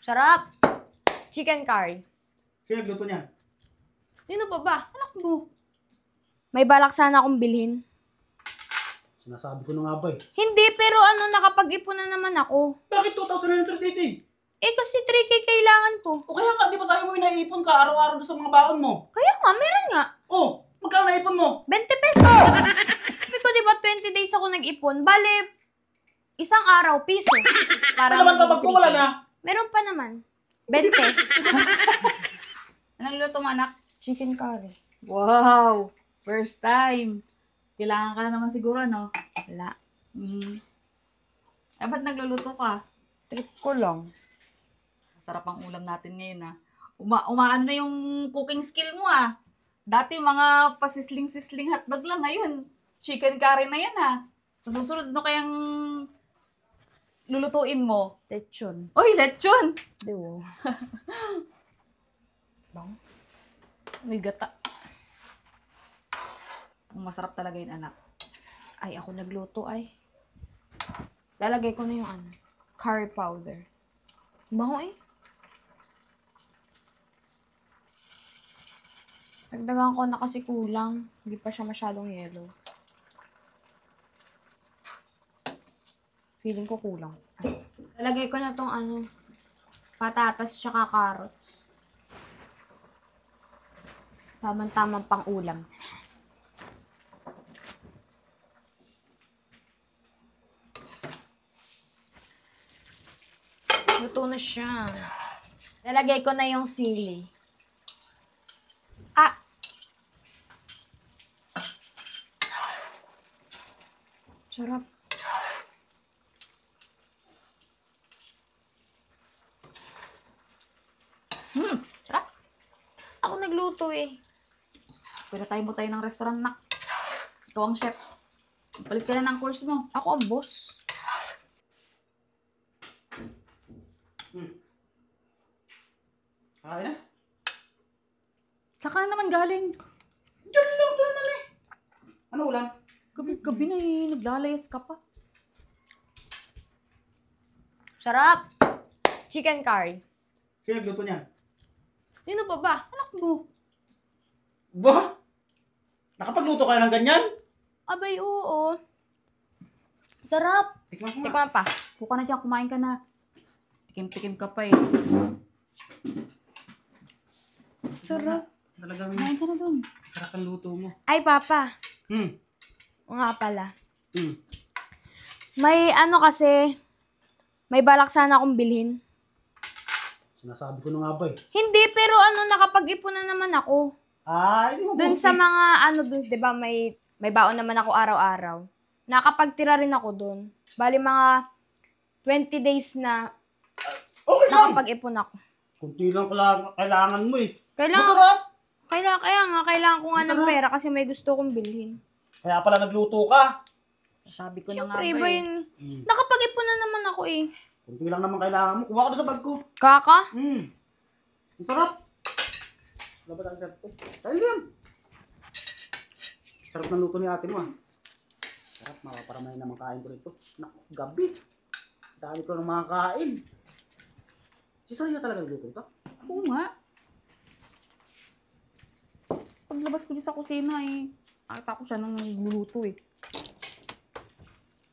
Sarap! Chicken curry. Sino nagluto niyan? Sino pa ba? Anak mo. May balak sana akong bilhin. Sinasabi ko na nga ba eh. Hindi, pero nakapag-ipon na naman ako. Bakit 2,980? Kasi 3K kailangan ko. O kaya nga, di ba sabi mo inaipon ka araw-araw doon sa mga baon mo? Kaya nga, meron nga. Oh, magkano naipon mo? 20 pesos. Sabi ko, di ba 20 days ako nag-ipon? Bale, isang araw, piso. Para Ano naman kapag ko wala na? Meron pa naman. 20. Anong luto mo, anak? Chicken curry. Wow! First time. Kailangan ka na naman siguro, no? Wala. Ba't nagluluto ka? Trip ko lang. Sarap ang ulam natin ngayon, ha? Umaan na yung cooking skill mo, ha? Dati mga pasisling-sisling hotdog lang. Ngayon, chicken curry na yan, ha? Sa susunod mo kayang lulutuin mo. Lechon. Oy, lechon! Diwo. Bang? May gata. Masarap talaga yun, anak. Ay, ako nagluto ay. Lalagay ko na yung curry powder. Bango eh. Dagdagan ko na kasi kulang. Hindi pa siya masyadong yellow. Feeling ko kulang. Ay. Lalagay ko na tong patatas tsaka carrots. Tamang-tamang pang ulam. Luto na siya. Lalagay ko na yung sili. Sarap. Sarap. Ako nagluto eh. Pwede tayo mo tayo ng restaurant, nak. Ikaw ang chef. Palit ka na ng course mo. Ako ang boss. Kaya? Saka na naman galing. Diyan lang ito naman eh. Ano ulam? Gabi na eh. Naglalayas ka pa. Sarap! Chicken curry. Sino nagluto niyan? Sino pa ba? Anak mo. Ba? Nakapagluto ka ng ganyan? Abay, oo. Sarap! Tikman ko nga. Tikman pa. Buka na dyan. Kumain ka na. Tikim-tikim ka pa eh. Sarap. Talagang Kumain ka na dun. sarap ang luto mo. Ay, Papa. O nga pala. May kasi, may balak sana akong bilhin. Sinasabi ko na nga ba eh. Hindi, pero nakapag-ipon na naman ako. Hindi mo Dun sa mga, dun, di ba, may baon naman ako araw-araw. Nakapagtira rin ako dun. Bali, mga 20 days na Okay lang. nakapag-ipon ako. Kunti lang kailangan mo eh. Kailangan ko nga ng Masarap. pera kasi may gusto kong bilhin. Kaya pala nagluto ka. Sabi ko na nga Siyempre, ba iba eh. yun. Nakapag-ipon na naman ako eh. Kunti lang naman kailangan mo. Kuha ka na sa bag ko. Kaka? Ang sarap. Wala ba tayo sarap? Dahil yan. Sarap ng luto ni ate mo ah. Sarap, mapaparamay naman kain ko rito. Naku, gabi. Dami ko ng mga kain. Si Sonia talaga nagluto ito? Oo nga. Paglabas ko dyan sa kusina eh. Nakita ko siya nang nagluluto eh.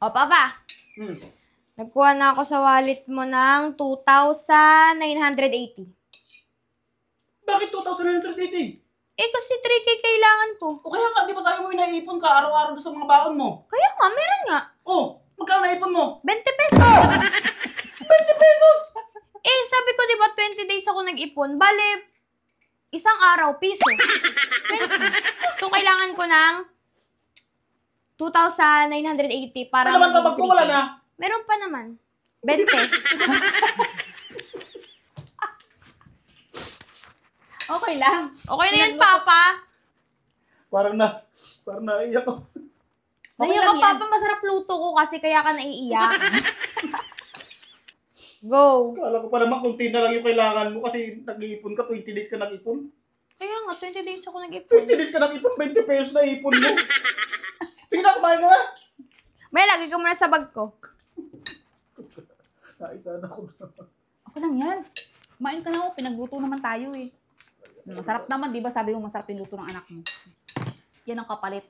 O, Papa. Nagkuha na ako sa wallet mo ng 2,980. Bakit 2,980? Kasi 3K kailangan ko. O kaya nga, di ba sabi mo inaipon ka araw-araw doon sa mga baon mo? Kaya nga, meron nga. Oh, magkano naipon mo? 20 pesos. 20 pesos! Sabi ko, di ba, 20 days ako nag-ipon. Bale, isang araw, piso. 20. So, kailangan ko ng 2,980 para Ano naman kapag ko 3K. wala na? Meron pa naman. 20. Okay lang. Okay na yan, Papa. Parang naiyak ako. Naiyak ka, Papa. Masarap luto ko kasi kaya ka naiiyak. Go. Kala ko pa naman kunti na lang yung kailangan mo kasi nag-iipon ka, 20 days ka nag-ipon. Kaya nga, 20 days ako nag-ipon. 20 days ka nag-ipon, 20 pesos na ipon mo. Tingnan, kumain ka na. May lagay ka muna sa bag ko. Naisa na ako. Okay Okay lang yan. Kumain ka na ako, pinagluto naman tayo eh. Masarap naman, di ba? Sabi mo masarap yung luto ng anak mo. Yan ang kapalit.